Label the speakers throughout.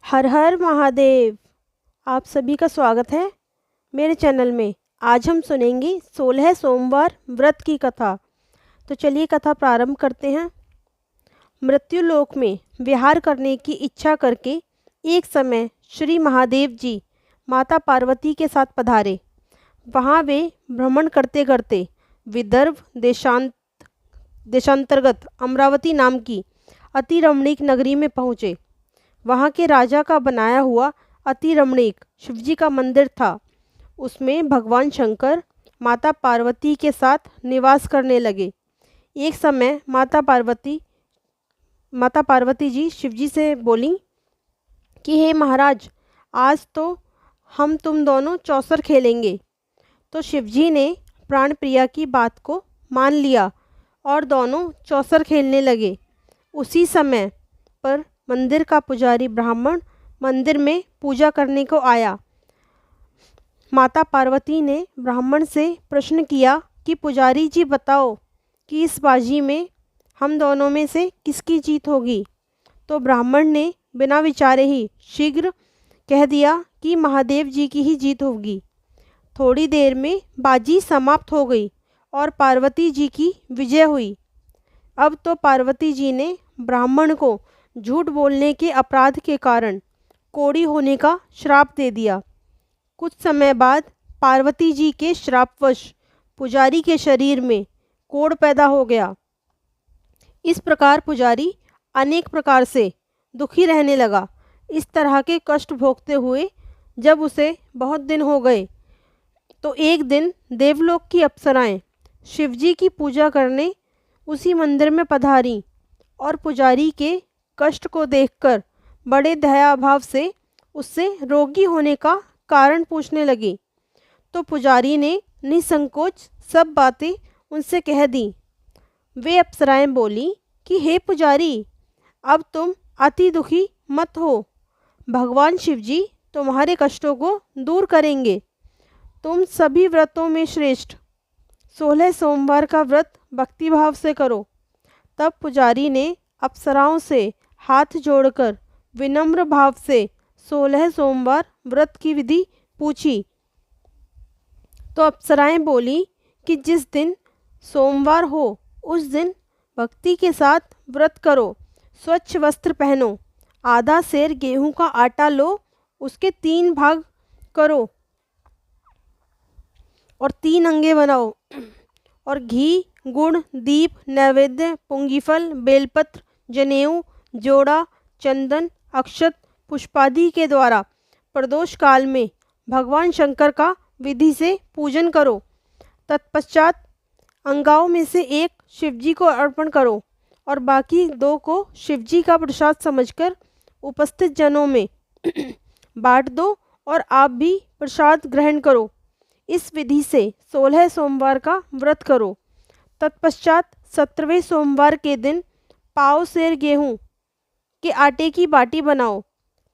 Speaker 1: हर हर महादेव। आप सभी का स्वागत है मेरे चैनल में। आज हम सुनेंगे 16 सोमवार व्रत की कथा। तो चलिए कथा प्रारंभ करते हैं। मृत्युलोक में विहार करने की इच्छा करके एक समय श्री महादेव जी माता पार्वती के साथ पधारे। वहाँ वे भ्रमण करते करते विदर्भ देशांतर्गत अमरावती नाम की अति रमणीक नगरी में पहुँचे। वहाँ के राजा का बनाया हुआ अति रमणीक शिवजी का मंदिर था। उसमें भगवान शंकर माता पार्वती के साथ निवास करने लगे। एक समय माता पार्वती जी शिवजी से बोली कि हे महाराज, आज तो हम तुम दोनों चौसर खेलेंगे। तो शिवजी ने प्राण प्रिया की बात को मान लिया और दोनों चौसर खेलने लगे। उसी समय पर मंदिर का पुजारी ब्राह्मण मंदिर में पूजा करने को आया। माता पार्वती ने ब्राह्मण से प्रश्न किया कि पुजारी जी बताओ कि इस बाजी में हम दोनों में से किसकी जीत होगी। तो ब्राह्मण ने बिना विचारे ही शीघ्र कह दिया कि महादेव जी की ही जीत होगी। थोड़ी देर में बाजी समाप्त हो गई और पार्वती जी की विजय हुई। अब तो पार्वती जी ने ब्राह्मण को झूठ बोलने के अपराध के कारण कोढ़ी होने का श्राप दे दिया। कुछ समय बाद पार्वती जी के श्रापवश पुजारी के शरीर में कोढ़ पैदा हो गया। इस प्रकार पुजारी अनेक प्रकार से दुखी रहने लगा। इस तरह के कष्ट भोगते हुए जब उसे बहुत दिन हो गए तो एक दिन देवलोक की अप्सराएं शिवजी की पूजा करने उसी मंदिर में पधारी और पुजारी के कष्ट को देखकर बड़े दया भाव से उससे रोगी होने का कारण पूछने लगी। तो पुजारी ने निसंकोच सब बातें उनसे कह दी। वे अप्सराएं बोली कि हे पुजारी, अब तुम अति दुखी मत हो। भगवान शिवजी तुम्हारे कष्टों को दूर करेंगे। तुम सभी व्रतों में श्रेष्ठ 16 सोमवार का व्रत भक्तिभाव से करो। तब पुजारी ने अप्सराओं से हाथ जोड़कर विनम्र भाव से 16 सोमवार व्रत की विधि पूछी। तो अप्सराएं बोली कि जिस दिन सोमवार हो उस दिन भक्ति के साथ व्रत करो। स्वच्छ वस्त्र पहनो, आधा सेर गेहूं का आटा लो, उसके 3 भाग करो और 3 अंगे बनाओ और घी, गुड़, दीप, नैवेद्य, पुंगीफल, बेलपत्र, जनेऊ, जोड़ा, चंदन, अक्षत, पुष्पादि के द्वारा प्रदोष काल में भगवान शंकर का विधि से पूजन करो। तत्पश्चात अंगाओं में से एक शिवजी को अर्पण करो और बाकी 2 को शिवजी का प्रसाद समझकर उपस्थित जनों में बांट दो और आप भी प्रसाद ग्रहण करो। इस विधि से 16 सोमवार का व्रत करो। तत्पश्चात 17वें सोमवार के दिन पाव सेर गेहूं के आटे की बाटी बनाओ।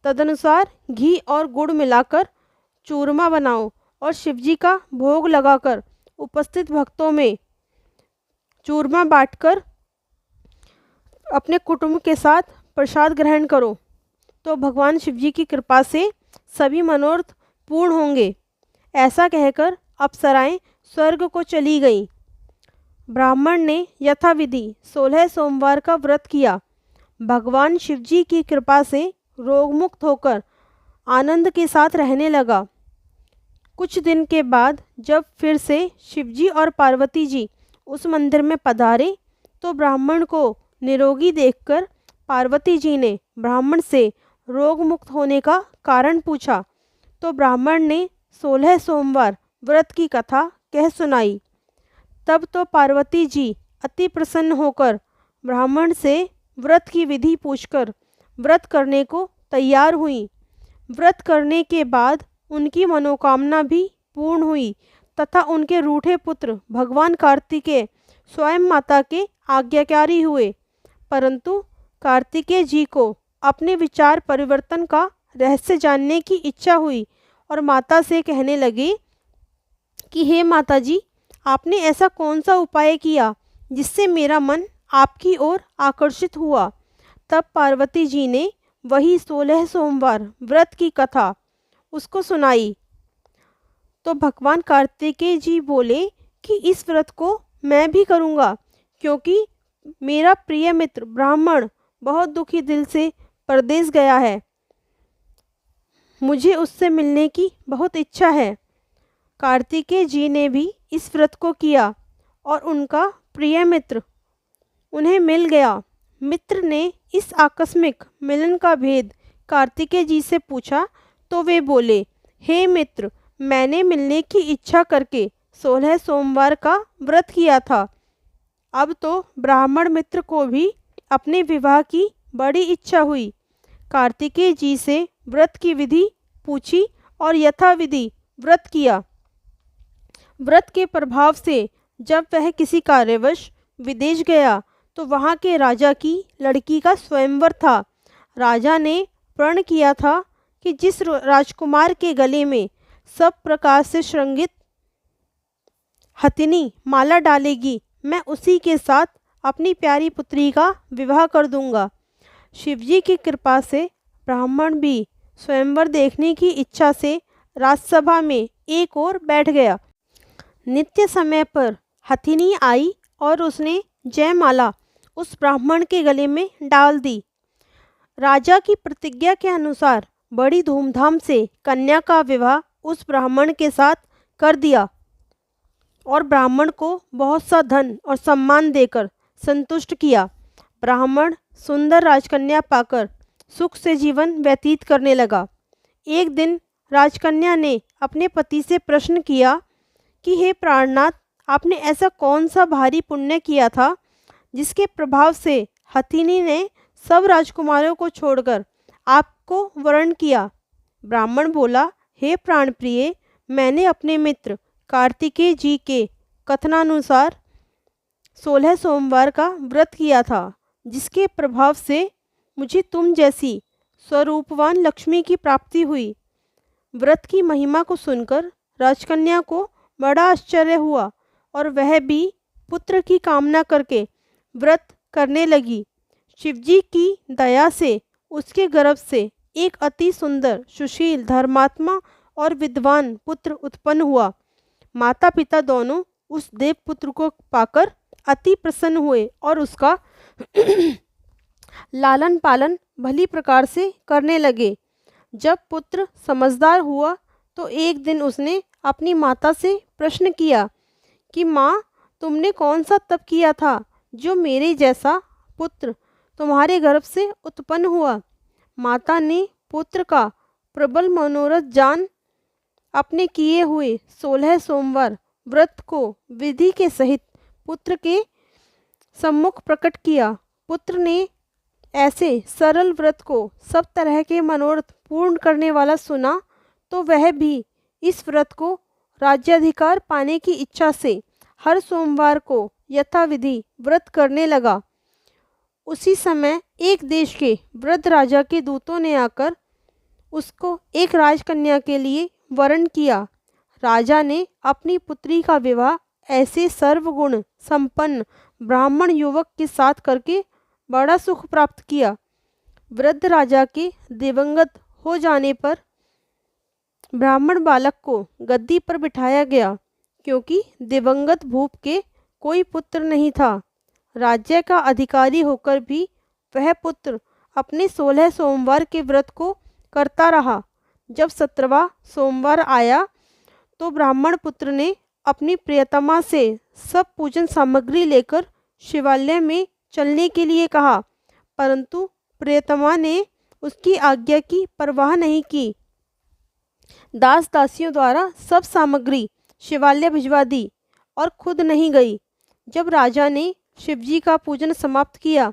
Speaker 1: तदनुसार घी और गुड़ मिलाकर चूरमा बनाओ और शिवजी का भोग लगाकर उपस्थित भक्तों में चूरमा बांटकर अपने कुटुंब के साथ प्रसाद ग्रहण करो। तो भगवान शिवजी की कृपा से सभी मनोरथ पूर्ण होंगे। ऐसा कहकर अप्सराएं स्वर्ग को चली गईं। ब्राह्मण ने यथाविधि 16 सोमवार का व्रत किया। भगवान शिवजी की कृपा से रोगमुक्त होकर आनंद के साथ रहने लगा। कुछ दिन के बाद जब फिर से शिवजी और पार्वती जी उस मंदिर में पधारे तो ब्राह्मण को निरोगी देखकर पार्वती जी ने ब्राह्मण से रोगमुक्त होने का कारण पूछा। तो ब्राह्मण ने 16 सोमवार व्रत की कथा कह सुनाई। तब तो पार्वती जी अति प्रसन्न होकर ब्राह्मण से व्रत की विधि पूछकर व्रत करने को तैयार हुई। व्रत करने के बाद उनकी मनोकामना भी पूर्ण हुई तथा उनके रूठे पुत्र भगवान कार्तिकेय स्वयं माता के आज्ञाकारी हुए। परंतु कार्तिकेय जी को अपने विचार परिवर्तन का रहस्य जानने की इच्छा हुई और माता से कहने लगे कि हे माता जी, आपने ऐसा कौन सा उपाय किया जिससे मेरा मन आपकी ओर आकर्षित हुआ। तब पार्वती जी ने वही 16 सोमवार व्रत की कथा उसको सुनाई तो भगवान कार्तिकेय जी बोले कि इस व्रत को मैं भी करूँगा, क्योंकि मेरा प्रिय मित्र ब्राह्मण बहुत दुखी दिल से परदेश गया है। मुझे उससे मिलने की बहुत इच्छा है। कार्तिकेय जी ने भी इस व्रत को किया और उनका प्रिय मित्र उन्हें मिल गया। मित्र ने इस आकस्मिक मिलन का भेद कार्तिकेय जी से पूछा तो वे बोले, हे मित्र, मैंने मिलने की इच्छा करके 16 सोमवार का व्रत किया था। अब तो ब्राह्मण मित्र को भी अपने विवाह की बड़ी इच्छा हुई। कार्तिकेय जी से व्रत की विधि पूछी और यथाविधि व्रत किया। व्रत के प्रभाव से जब वह किसी कार्यवश विदेश गया तो वहाँ के राजा की लड़की का स्वयंवर था। राजा ने प्रण किया था कि जिस राजकुमार के गले में सब प्रकार से श्रृंगित हथिनी माला डालेगी, मैं उसी के साथ अपनी प्यारी पुत्री का विवाह कर दूंगा। शिवजी की कृपा से ब्राह्मण भी स्वयंवर देखने की इच्छा से राजसभा में एक ओर बैठ गया। नित्य समय पर हथिनी आई और उसने जयमाला उस ब्राह्मण के गले में डाल दी। राजा की प्रतिज्ञा के अनुसार बड़ी धूमधाम से कन्या का विवाह उस ब्राह्मण के साथ कर दिया और ब्राह्मण को बहुत सा धन और सम्मान देकर संतुष्ट किया। ब्राह्मण सुंदर राजकन्या पाकर सुख से जीवन व्यतीत करने लगा। एक दिन राजकन्या ने अपने पति से प्रश्न किया कि हे प्राणनाथ, आपने ऐसा कौन सा भारी पुण्य किया था जिसके प्रभाव से हथिनी ने सब राजकुमारों को छोड़कर आपको वरण किया। ब्राह्मण बोला, हे प्राणप्रिय, मैंने अपने मित्र कार्तिकेय जी के कथनानुसार 16 सोमवार का व्रत किया था, जिसके प्रभाव से मुझे तुम जैसी स्वरूपवान लक्ष्मी की प्राप्ति हुई। व्रत की महिमा को सुनकर राजकन्या को बड़ा आश्चर्य हुआ और वह भी पुत्र की कामना करके व्रत करने लगी। शिवजी की दया से उसके गर्भ से एक अति सुंदर, सुशील, धर्मात्मा और विद्वान पुत्र उत्पन्न हुआ। माता पिता दोनों उस देव पुत्र को पाकर अति प्रसन्न हुए और उसका लालन पालन भली प्रकार से करने लगे। जब पुत्र समझदार हुआ तो एक दिन उसने अपनी माता से प्रश्न किया कि माँ, तुमने कौन सा तप किया था जो मेरे जैसा पुत्र तुम्हारे गर्भ से उत्पन्न हुआ। माता ने पुत्र का प्रबल मनोरथ जान अपने किए हुए 16 सोमवार व्रत को विधि के सहित पुत्र के सम्मुख प्रकट किया। पुत्र ने ऐसे सरल व्रत को सब तरह के मनोरथ पूर्ण करने वाला सुना तो वह भी इस व्रत को राज्याधिकार पाने की इच्छा से हर सोमवार को यथाविधि व्रत करने लगा। उसी समय एक देश के वृद्ध राजा के दूतों ने आकर उसको एक राजकन्या के लिए वरण किया। राजा ने अपनी पुत्री का विवाह ऐसे सर्वगुण संपन्न ब्राह्मण युवक के साथ करके बड़ा सुख प्राप्त किया। वृद्ध राजा के दिवंगत हो जाने पर ब्राह्मण बालक को गद्दी पर बिठाया गया, क्योंकि दिवंगत भूप के कोई पुत्र नहीं था। राज्य का अधिकारी होकर भी वह पुत्र अपने 16 सोमवार के व्रत को करता रहा। जब 17वां सोमवार आया तो ब्राह्मण पुत्र ने अपनी प्रियतमा से सब पूजन सामग्री लेकर शिवालय में चलने के लिए कहा, परंतु प्रियतमा ने उसकी आज्ञा की परवाह नहीं की। दास दासियों द्वारा सब सामग्री शिवालय भिजवा दी और खुद नहीं गई। जब राजा ने शिवजी का पूजन समाप्त किया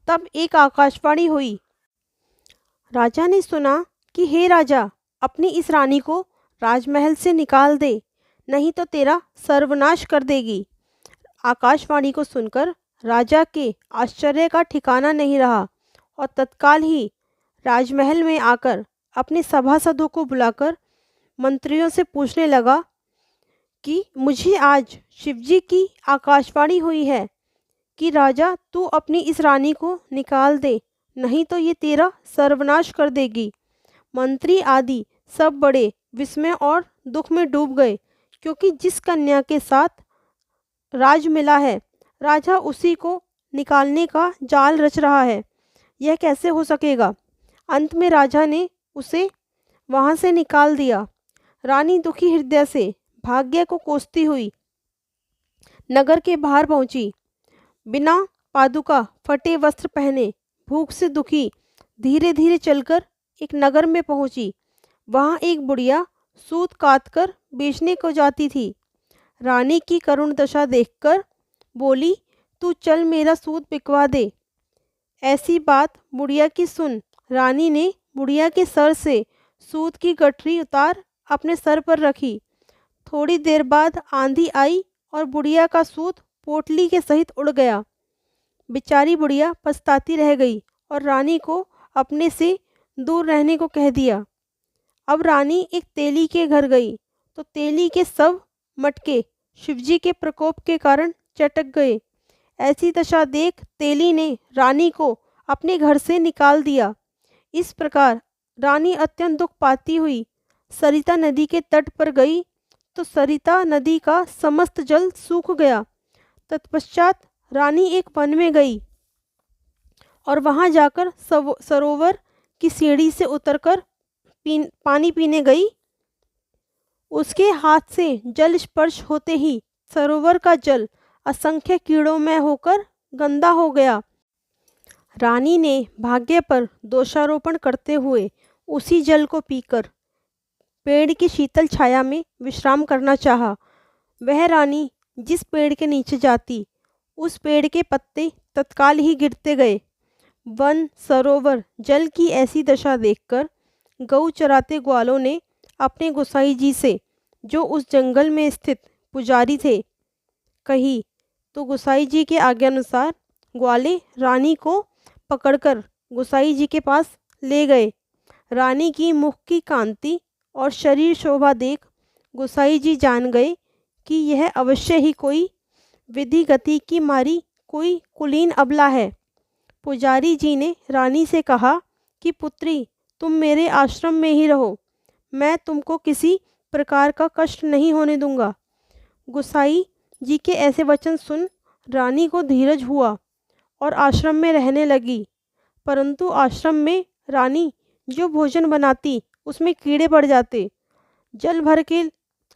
Speaker 1: तब एक आकाशवाणी हुई। राजा ने सुना कि हे राजा, अपनी इस रानी को राजमहल से निकाल दे, नहीं तो तेरा सर्वनाश कर देगी। आकाशवाणी को सुनकर राजा के आश्चर्य का ठिकाना नहीं रहा और तत्काल ही राजमहल में आकर अपने सभासदों को बुलाकर मंत्रियों से पूछने लगा कि मुझे आज शिवजी की आकाशवाणी हुई है कि राजा तू अपनी इस रानी को निकाल दे, नहीं तो ये तेरा सर्वनाश कर देगी। मंत्री आदि सब बड़े विस्मय और दुख में डूब गए, क्योंकि जिस कन्या के साथ राज मिला है, राजा उसी को निकालने का जाल रच रहा है। यह कैसे हो सकेगा? अंत में राजा ने उसे वहां से निकाल दिया। रानी दुखी हृदय से भाग्य को कोसती हुई नगर के बाहर पहुंची। बिना पादुका, फटे वस्त्र पहने, भूख से दुखी, धीरे धीरे चलकर एक नगर में पहुंची। वहां एक बुढ़िया सूत काट कर बेचने को जाती थी। रानी की करुण दशा देखकर बोली, तू चल मेरा सूत बिकवा दे। ऐसी बात बुढ़िया की सुन रानी ने बुढ़िया के सर से सूत की गठरी उतार अपने सर पर रखी। थोड़ी देर बाद आंधी आई और बुढ़िया का सूत पोटली के सहित उड़ गया। बेचारी बुढ़िया पछताती रह गई और रानी को अपने से दूर रहने को कह दिया। अब रानी एक तेली के घर गई तो तेली के सब मटके शिवजी के प्रकोप के कारण चटक गए। ऐसी दशा देख तेली ने रानी को अपने घर से निकाल दिया। इस प्रकार रानी अत्यंत दुख पाती हुई सरिता नदी के तट पर गई तो सरिता नदी का समस्त जल सूख गया। तत्पश्चात रानी एक वन में गई और वहां जाकर सरोवर की सीढ़ी से उतरकर पानी पीने गई। उसके हाथ से जल स्पर्श होते ही सरोवर का जल असंख्य कीड़ों में होकर गंदा हो गया। रानी ने भाग्य पर दोषारोपण करते हुए उसी जल को पीकर पेड़ की शीतल छाया में विश्राम करना चाहा। वह रानी जिस पेड़ के नीचे जाती, उस पेड़ के पत्ते तत्काल ही गिरते गए। वन, सरोवर, जल की ऐसी दशा देखकर गऊ चराते ग्वालों ने अपने गोसाई जी से, जो उस जंगल में स्थित पुजारी थे, कही तो गोसाई जी के आज्ञानुसार ग्वाले रानी को पकड़कर गोसाई जी के पास ले गए। रानी की मुख की कांति और शरीर शोभा देख गोसाई जी जान गए कि यह अवश्य ही कोई विधि गति की मारी कोई कुलीन अबला है। पुजारी जी ने रानी से कहा कि पुत्री, तुम मेरे आश्रम में ही रहो, मैं तुमको किसी प्रकार का कष्ट नहीं होने दूंगा। गोसाई जी के ऐसे वचन सुन रानी को धीरज हुआ और आश्रम में रहने लगी। परंतु आश्रम में रानी जो भोजन बनाती उसमें कीड़े पड़ जाते, जल भर के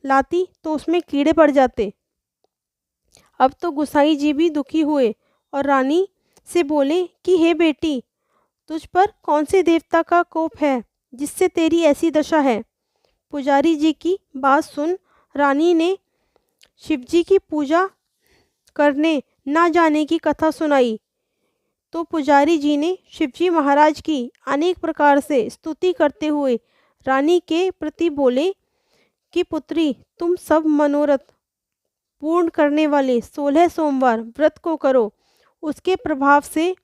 Speaker 1: लाती तो उसमें कीड़े पड़ जाते। अब तो गोसाई जी भी दुखी हुए और रानी से बोले कि हे बेटी, तुझ पर कौन से देवता का कोप है जिससे तेरी ऐसी दशा है। पुजारी जी की बात सुन रानी ने शिवजी की पूजा करने ना जाने की कथा सुनाई। तो पुजारी जी ने शिवजी महाराज की अनेक प्रकार से स्तुति करते हुए रानी के प्रति बोले कि पुत्री, तुम सब मनोरथ पूर्ण करने वाले 16 सोमवार व्रत को करो, उसके प्रभाव से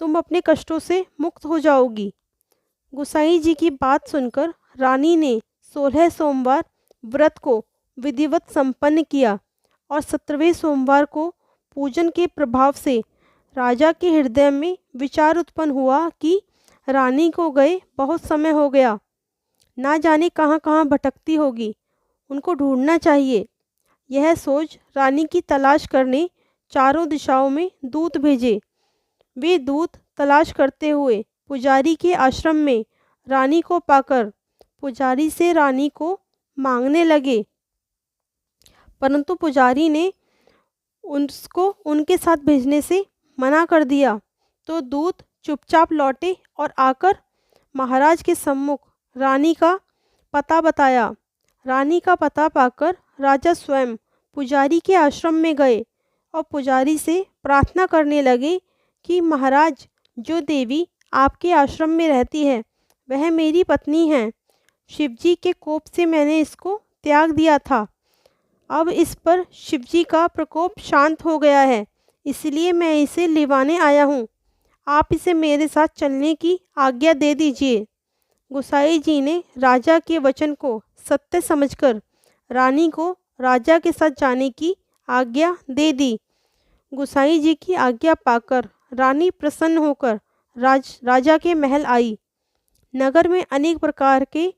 Speaker 1: तुम अपने कष्टों से मुक्त हो जाओगी। गोसाई जी की बात सुनकर रानी ने 16 सोमवार व्रत को विधिवत संपन्न किया और 17वें सोमवार को पूजन के प्रभाव से राजा के हृदय में विचार उत्पन्न हुआ कि रानी को गए बहुत समय हो गया, ना जाने कहाँ कहाँ भटकती होगी, उनको ढूंढना चाहिए। यह सोच रानी की तलाश करने चारों दिशाओं में दूत भेजे। वे दूत तलाश करते हुए पुजारी के आश्रम में रानी को पाकर पुजारी से रानी को मांगने लगे, परंतु पुजारी ने उसको उनके साथ भेजने से मना कर दिया। तो दूत चुपचाप लौटे और आकर महाराज के सम्मुख रानी का पता बताया। रानी का पता पाकर राजा स्वयं पुजारी के आश्रम में गए और पुजारी से प्रार्थना करने लगे कि महाराज, जो देवी आपके आश्रम में रहती है वह मेरी पत्नी है। शिवजी के कोप से मैंने इसको त्याग दिया था। अब इस पर शिवजी का प्रकोप शांत हो गया है, इसलिए मैं इसे लिवाने आया हूँ। आप इसे मेरे साथ चलने की आज्ञा दे दीजिए। गोसाई जी ने राजा के वचन को सत्य समझकर रानी को राजा के साथ जाने की आज्ञा दे दी। गोसाई जी की आज्ञा पाकर रानी प्रसन्न होकर राजा के महल आई। नगर में अनेक प्रकार के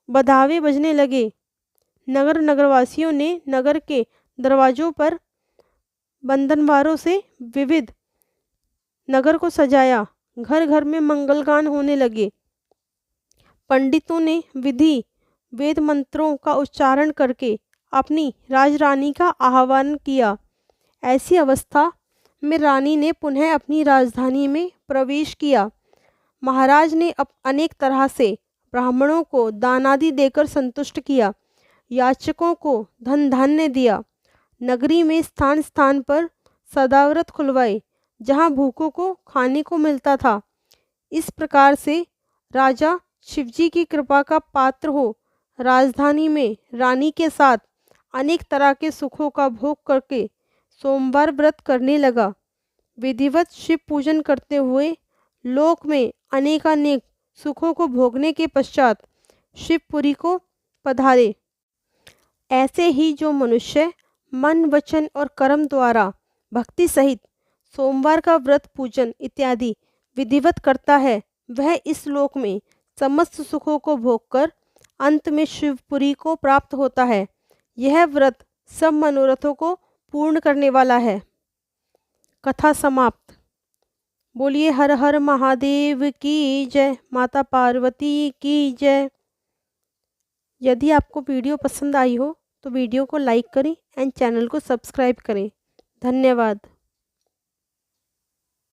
Speaker 1: बधावे बजने लगे। नगरवासियों ने नगर के दरवाजों पर बंधनवारों से विविध नगर को सजाया। घर घर में मंगलगान होने लगे। पंडितों ने विधि वेद मंत्रों का उच्चारण करके अपनी राजरानी का आह्वान किया। ऐसी अवस्था में रानी ने पुनः अपनी राजधानी में प्रवेश किया। महाराज ने अनेक तरह से ब्राह्मणों को दान आदि देकर संतुष्ट किया। याचकों को धन धान्य दिया। नगरी में स्थान स्थान पर सदाव्रत खुलवाए जहाँ भूखों को खाने को मिलता था। इस प्रकार से राजा शिवजी की कृपा का पात्र हो राजधानी में रानी के साथ अनेक तरह के सुखों का भोग करके सोमवार व्रत करने लगा। विधिवत शिव पूजन करते हुए लोक में अनेकानेक सुखों को भोगने के पश्चात शिवपुरी को पधारे। ऐसे ही जो मनुष्य मन वचन और कर्म द्वारा भक्ति सहित सोमवार का व्रत पूजन इत्यादि विधिवत करता है वह इस लोक में समस्त सुखों को भोगकर अंत में शिवपुरी को प्राप्त होता है। यह व्रत सब मनोरथों को पूर्ण करने वाला है। कथा समाप्त। बोलिए हर हर महादेव की जय। माता पार्वती की जय। यदि आपको वीडियो पसंद आई हो तो वीडियो को लाइक करें एंड चैनल को सब्सक्राइब करें। धन्यवाद।